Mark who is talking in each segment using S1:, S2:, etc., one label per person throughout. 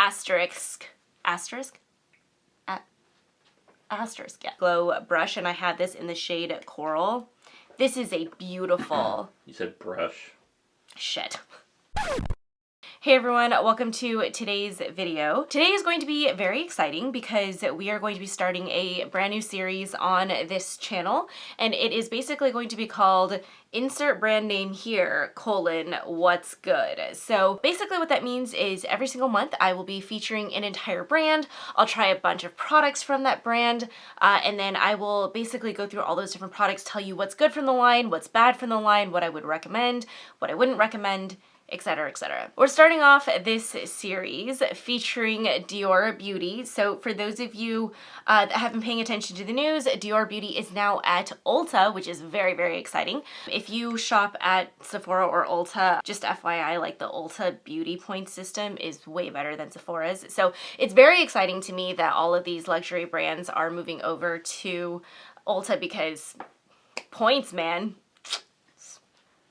S1: asterisk, yeah, glow brush, and I have this in the shade Coral. This is a beautiful...
S2: You said brush.
S1: Shit. Hey everyone, welcome to today's video. Today is going to be very exciting because we are going to be starting a brand new series on this channel, and it is basically going to be called Insert Brand Name Here, What's Good. So basically what that means is every single month I will be featuring an entire brand. I'll try a bunch of products from that brand, and then I will basically go through all those different products, tell you what's good from the line, what's bad from the line, what I would recommend, what I wouldn't recommend, etc, etc. We're starting off this series featuring Dior Beauty. So for those of you that have been paying attention to the news, Dior Beauty is now at ULTA, which is very, very exciting. If you shop at Sephora or ULTA, just FYI, like the ULTA beauty point system is way better than Sephora's. So it's very exciting to me that all of these luxury brands are moving over to ULTA because points, man.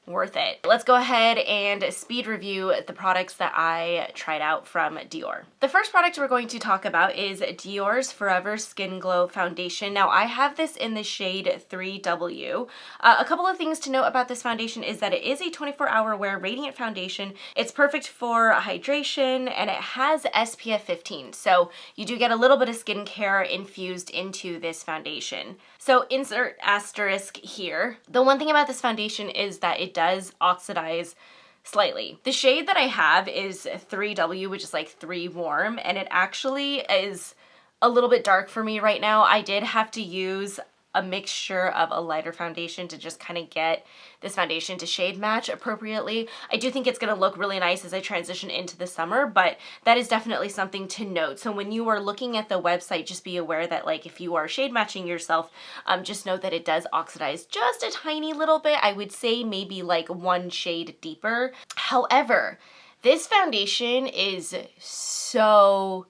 S1: Worth it. Let's go ahead and speed review the products that I tried out from Dior. The first product we're going to talk about is Dior's Forever Skin Glow Foundation. Now I have this in the shade 3W. A couple of things to note about this foundation is that it is a 24-hour wear radiant foundation. It's perfect for hydration and it has SPF 15. So you do get a little bit of skincare infused into this foundation. So insert asterisk here. The one thing about this foundation is that it does oxidize slightly. The shade that I have is 3W, which is like 3 warm, and it actually is a little bit dark for me right now. I did have to use a mixture of a lighter foundation to just kind of get this foundation to shade match appropriately. I do think it's going to look really nice as I transition into the summer, but that is definitely something to note. So when you are looking at the website, just be aware that like if you are shade matching yourself, just know that it does oxidize just a tiny little bit. I would say maybe like 1 shade deeper. However, this foundation is so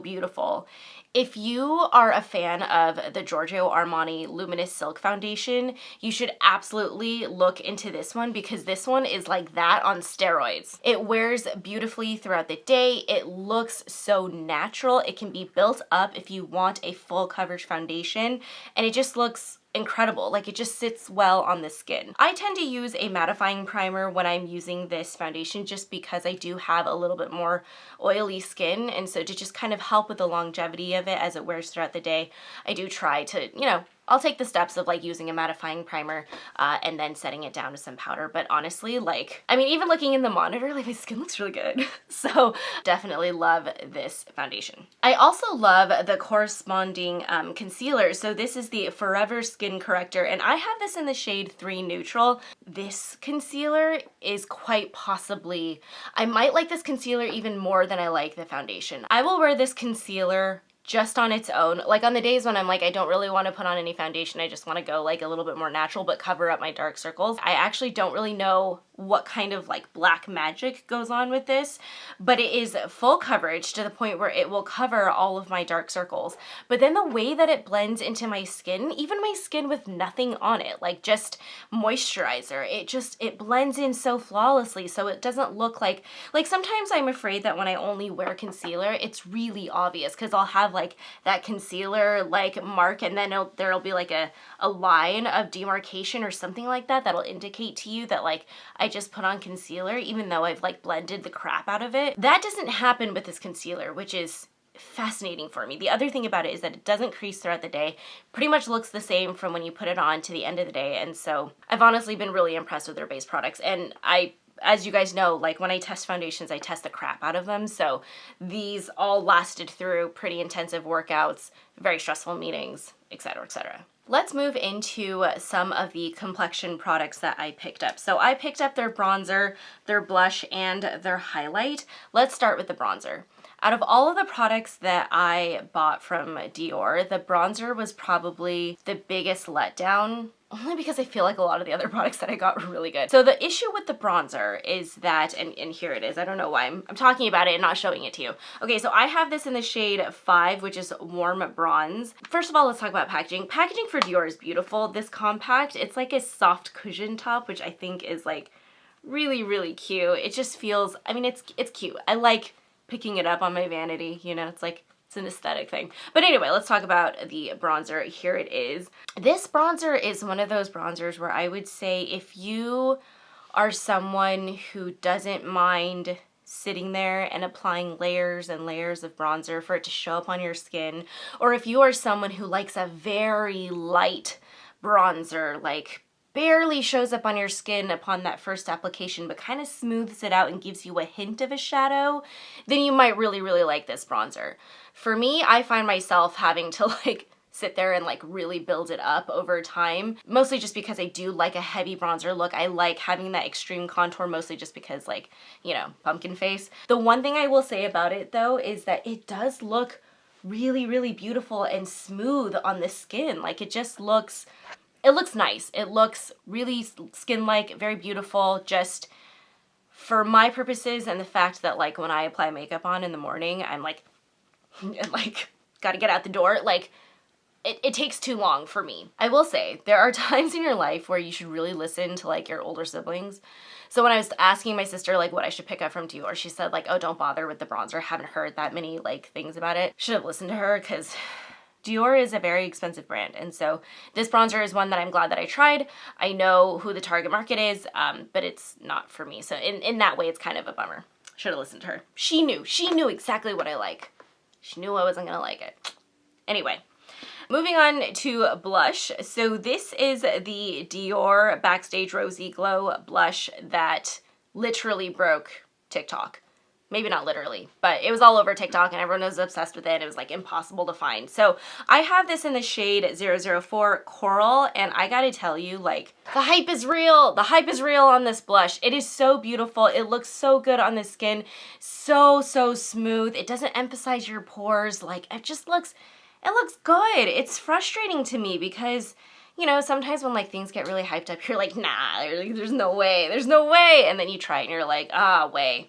S1: beautiful. If you are a fan of the Giorgio Armani Luminous Silk Foundation, you should absolutely look into this one because this one is like that on steroids. It wears beautifully throughout the day. It looks so natural. It can be built up if you want a full coverage foundation, and it just looks incredible. Like it just sits well on the skin. I tend to use a mattifying primer when I'm using this foundation just because I do have a little bit more oily skin, and so to just kind of help with the longevity of it as it wears throughout the day, I do try to, you know, I'll take the steps of like using a mattifying primer and then setting it down with some powder. But honestly, like, I mean, even looking in the monitor, like my skin looks really good. So definitely love this foundation. I also love the corresponding concealer. So this is the Forever Skin Corrector, and I have this in the shade 3 Neutral. This concealer is quite possibly, I might like this concealer even more than I like the foundation. I will wear this concealer just on its own. Like on the days when I'm like, I don't really want to put on any foundation, I just want to go like a little bit more natural but cover up my dark circles. I actually don't really know what kind of like black magic goes on with this, but it is full coverage to the point where it will cover all of my dark circles. But then the way that it blends into my skin, even my skin with nothing on it, like just moisturizer, it blends in so flawlessly, so it doesn't look like sometimes I'm afraid that when I only wear concealer, it's really obvious because I'll have like that concealer like mark, and then there'll be like a line of demarcation or something like that that'll indicate to you that like I just put on concealer even though I've like blended the crap out of it. That doesn't happen with this concealer, which is fascinating for me. The other thing about it is that it doesn't crease throughout the day. Pretty much looks the same from when you put it on to the end of the day, and so I've honestly been really impressed with their base products. And as you guys know, like when I test foundations, I test the crap out of them. So these all lasted through pretty intensive workouts, very stressful meetings, etc, etc. Let's move into some of the complexion products that I picked up. So I picked up their bronzer, their blush, and their highlight. Let's start with the bronzer. Out of all of the products that I bought from Dior, the bronzer was probably the biggest letdown, only because I feel like a lot of the other products that I got were really good. So the issue with the bronzer is that, and here it is, I don't know why I'm talking about it and not showing it to you. Okay, so I have this in the shade 5, which is warm bronze. First of all, let's talk about packaging. Packaging for Dior is beautiful. This compact, it's like a soft cushion top, which I think is like really, really cute. It just feels, I mean, it's cute. I like picking it up on my vanity, you know, it's like, it's an aesthetic thing. But anyway, let's talk about the bronzer. Here it is. This bronzer is one of those bronzers where I would say if you are someone who doesn't mind sitting there and applying layers and layers of bronzer for it to show up on your skin, or if you are someone who likes a very light bronzer, like barely shows up on your skin upon that first application but kind of smooths it out and gives you a hint of a shadow, then you might really, really like this bronzer. For me, I find myself having to like sit there and like really build it up over time, mostly just because I do like a heavy bronzer look. I like having that extreme contour, mostly just because, like, you know, pumpkin face. The one thing I will say about it though is that it does look really, really beautiful and smooth on the skin. Like, it just looks, it looks nice. It looks really skin-like, very beautiful. Just for my purposes and the fact that like when I apply makeup on in the morning, I'm like, gotta get out the door. Like, it takes too long for me. I will say, there are times in your life where you should really listen to like your older siblings. So when I was asking my sister like what I should pick up from Dior, she said like, oh, don't bother with the bronzer. I haven't heard that many like things about it. Should have listened to her, because Dior is a very expensive brand. And so this bronzer is one that I'm glad that I tried. I know who the target market is, but it's not for me. So in that way, it's kind of a bummer. Should have listened to her. She knew exactly what I like. She knew I wasn't gonna like it. Anyway. Moving on to blush. So this is the Dior Backstage Rosy Glow blush that literally broke TikTok. Maybe not literally, but it was all over TikTok and everyone was obsessed with it. It was like impossible to find. So I have this in the shade 004 Coral, and I gotta tell you, like, the hype is real. The hype is real on this blush. It is so beautiful. It looks so good on the skin. So smooth. It doesn't emphasize your pores. Like, it just looks, it looks good. It's frustrating to me because, you know, sometimes when like things get really hyped up, you're like, nah, there's no way. There's no way. And then you try it and you're like, ah, way.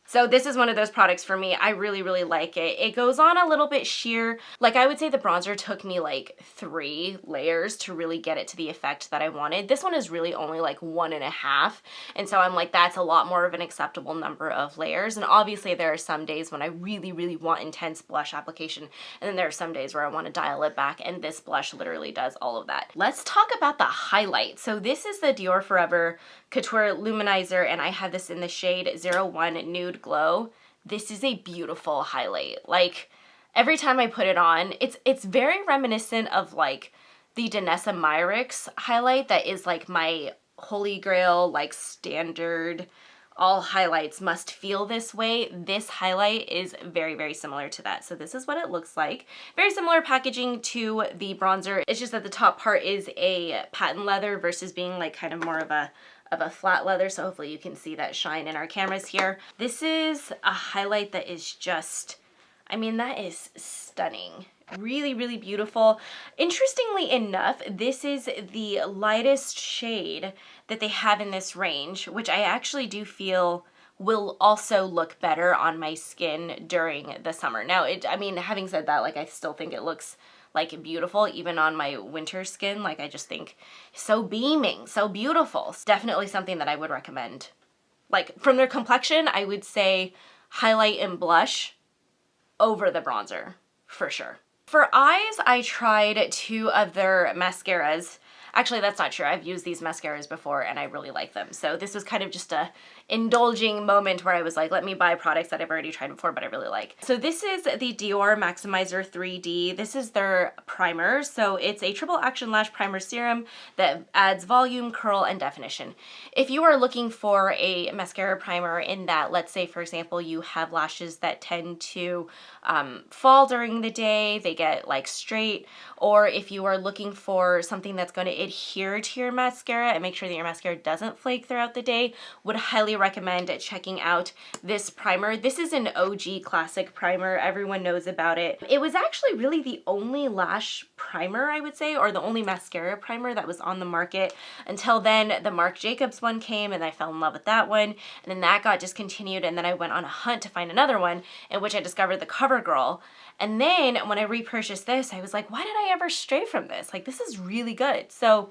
S1: So this is one of those products for me. I really, really like it. It goes on a little bit sheer. Like, I would say the bronzer took me like 3 layers to really get it to the effect that I wanted. This one is really only like 1.5. And so I'm like, that's a lot more of an acceptable number of layers. And obviously there are some days when I really, really want intense blush application. And then there are some days where I want to dial it back. And this blush literally does all of that. Let's talk about the highlight. So this is the Dior Forever Couture Luminizer, and I have this in the shade 01 Nude Glow. This is a beautiful highlight. Like, every time I put it on, it's very reminiscent of like the Danessa Myricks highlight that is like my holy grail, like standard, all highlights must feel this way. This highlight is very, very similar to that. So this is what it looks like. Very similar packaging to the bronzer. It's just that the top part is a patent leather versus being like kind of more of a flat leather, so hopefully you can see that shine in our cameras here. This is a highlight that is just, I mean, that is stunning. Really, really beautiful. Interestingly enough, this is the lightest shade that they have in this range, which I actually do feel will also look better on my skin during the summer. Now, I mean, having said that, like, I still think it looks like beautiful even on my winter skin. Like, I just think so beaming, so beautiful. It's definitely something that I would recommend. Like, from their complexion, I would say highlight and blush over the bronzer for sure. For eyes, I tried 2 of their mascaras. Actually, that's not true. I've used these mascaras before and I really like them. So this was kind of just a indulging moment where I was like, let me buy products that I've already tried before but I really like. So this is the Dior Maximizer 3D. This is their primer. So it's a triple action lash primer serum that adds volume, curl, and definition. If you are looking for a mascara primer in that, let's say for example, you have lashes that tend to fall during the day, they get like straight, or if you are looking for something that's going to adhere to your mascara and make sure that your mascara doesn't flake throughout the day, would highly recommend checking out this primer. This is an OG classic primer. Everyone knows about it. It was actually really the only lash primer, I would say, or the only mascara primer that was on the market. Until then, the Marc Jacobs one came and I fell in love with that one. And then that got discontinued and then I went on a hunt to find another one in which I discovered the CoverGirl. And then when I repurchased this, I was like, why did I ever stray from this? Like, this is really good. So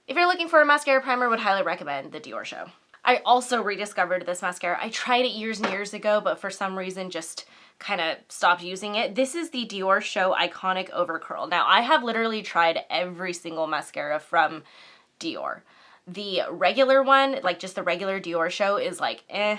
S1: if you're looking for a mascara primer, would highly recommend the Diorshow. I also rediscovered this mascara. I tried it years and years ago, but for some reason just kind of stopped using it. This is the Diorshow Iconic Overcurl. Now, I have literally tried every single mascara from Dior. The regular one, like just the regular Diorshow, is like, eh.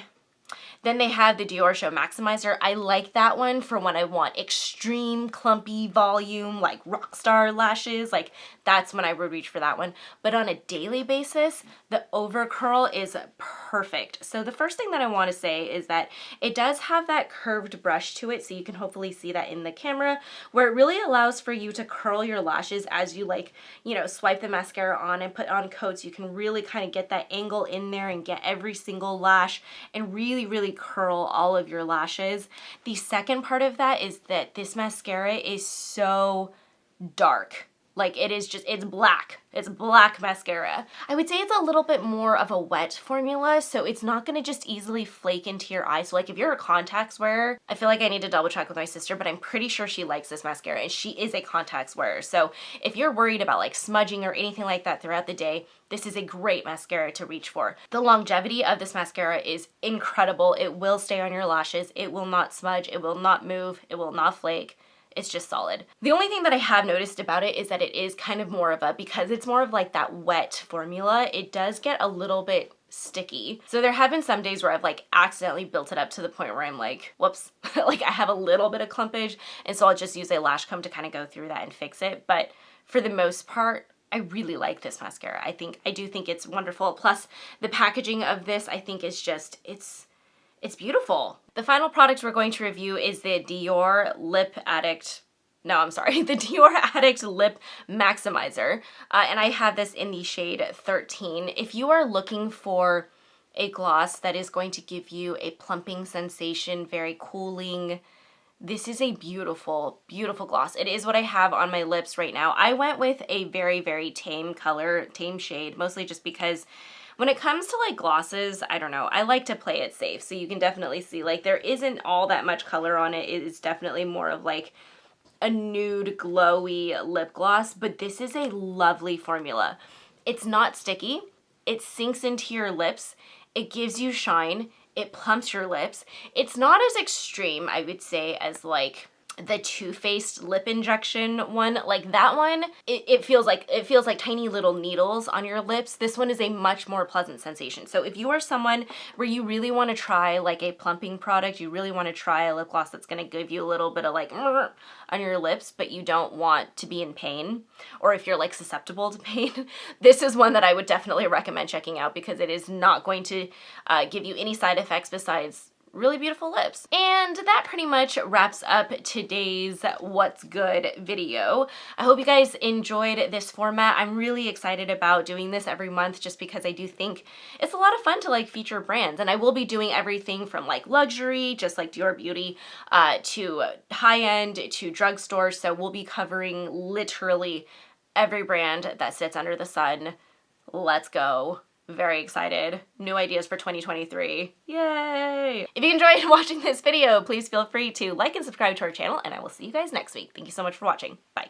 S1: Then they have the Diorshow Maximizer. I like that one for when I want extreme clumpy volume, like rockstar lashes. Like that's when I would reach for that one. But on a daily basis, the Overcurl is perfect. So the first thing that I want to say is that it does have that curved brush to it, so you can hopefully see that in the camera, where it really allows for you to curl your lashes as you like, you know, swipe the mascara on and put on coats. You can really kind of get that angle in there and get every single lash and really curl all of your lashes. The second part of that is that this mascara is so dark. Like it is just, it's black. It's black mascara. I would say it's a little bit more of a wet formula, so it's not gonna just easily flake into your eye. So like if you're a contacts wearer, I feel like I need to double check with my sister, but I'm pretty sure she likes this mascara and she is a contacts wearer. So if you're worried about like smudging or anything like that throughout the day, this is a great mascara to reach for. The longevity of this mascara is incredible. It will stay on your lashes. It will not smudge. It will not move. It will not flake. It's just solid. The only thing that I have noticed about it is that it is kind of more of a, because it's more of like that wet formula, it does get a little bit sticky. So there have been some days where I've like accidentally built it up to the point where I'm like, whoops, like I have a little bit of clumpage, and so I'll just use a lash comb to kind of go through that and fix it. But for the most part, I really like this mascara. I do think it's wonderful. Plus the packaging of this, I think is just, it's beautiful. The final product we're going to review is the Dior the Dior Addict Lip Maximizer. And I have this in the shade 13. If you are looking for a gloss that is going to give you a plumping sensation, very cooling, this is a beautiful, beautiful gloss. It is what I have on my lips right now. I went with a very tame color, tame shade, mostly just because when it comes to like glosses, I don't know, I like to play it safe. So you can definitely see like there isn't all that much color on it. It is definitely more of like a nude glowy lip gloss, but this is a lovely formula. It's not sticky. It sinks into your lips. It gives you shine. It plumps your lips. It's not as extreme, I would say, as like the Too Faced lip injection one. Like that one, it feels like tiny little needles on your lips. This one is a much more pleasant sensation. So if you are someone where you really want to try like a plumping product, you really want to try a lip gloss that's going to give you a little bit of like on your lips, but you don't want to be in pain, or if you're like susceptible to pain, this is one that I would definitely recommend checking out, because it is not going to give you any side effects besides really beautiful lips. And that pretty much wraps up today's What's Good video. I hope you guys enjoyed this format. I'm really excited about doing this every month, just because I do think it's a lot of fun to like feature brands, and I will be doing everything from like luxury, just like Dior Beauty, to high-end, to drugstore. So we'll be covering literally every brand that sits under the sun. Let's go. Very excited. New ideas for 2023. Yay! If you enjoyed watching this video, please feel free to like and subscribe to our channel, and I will see you guys next week. Thank you so much for watching. Bye.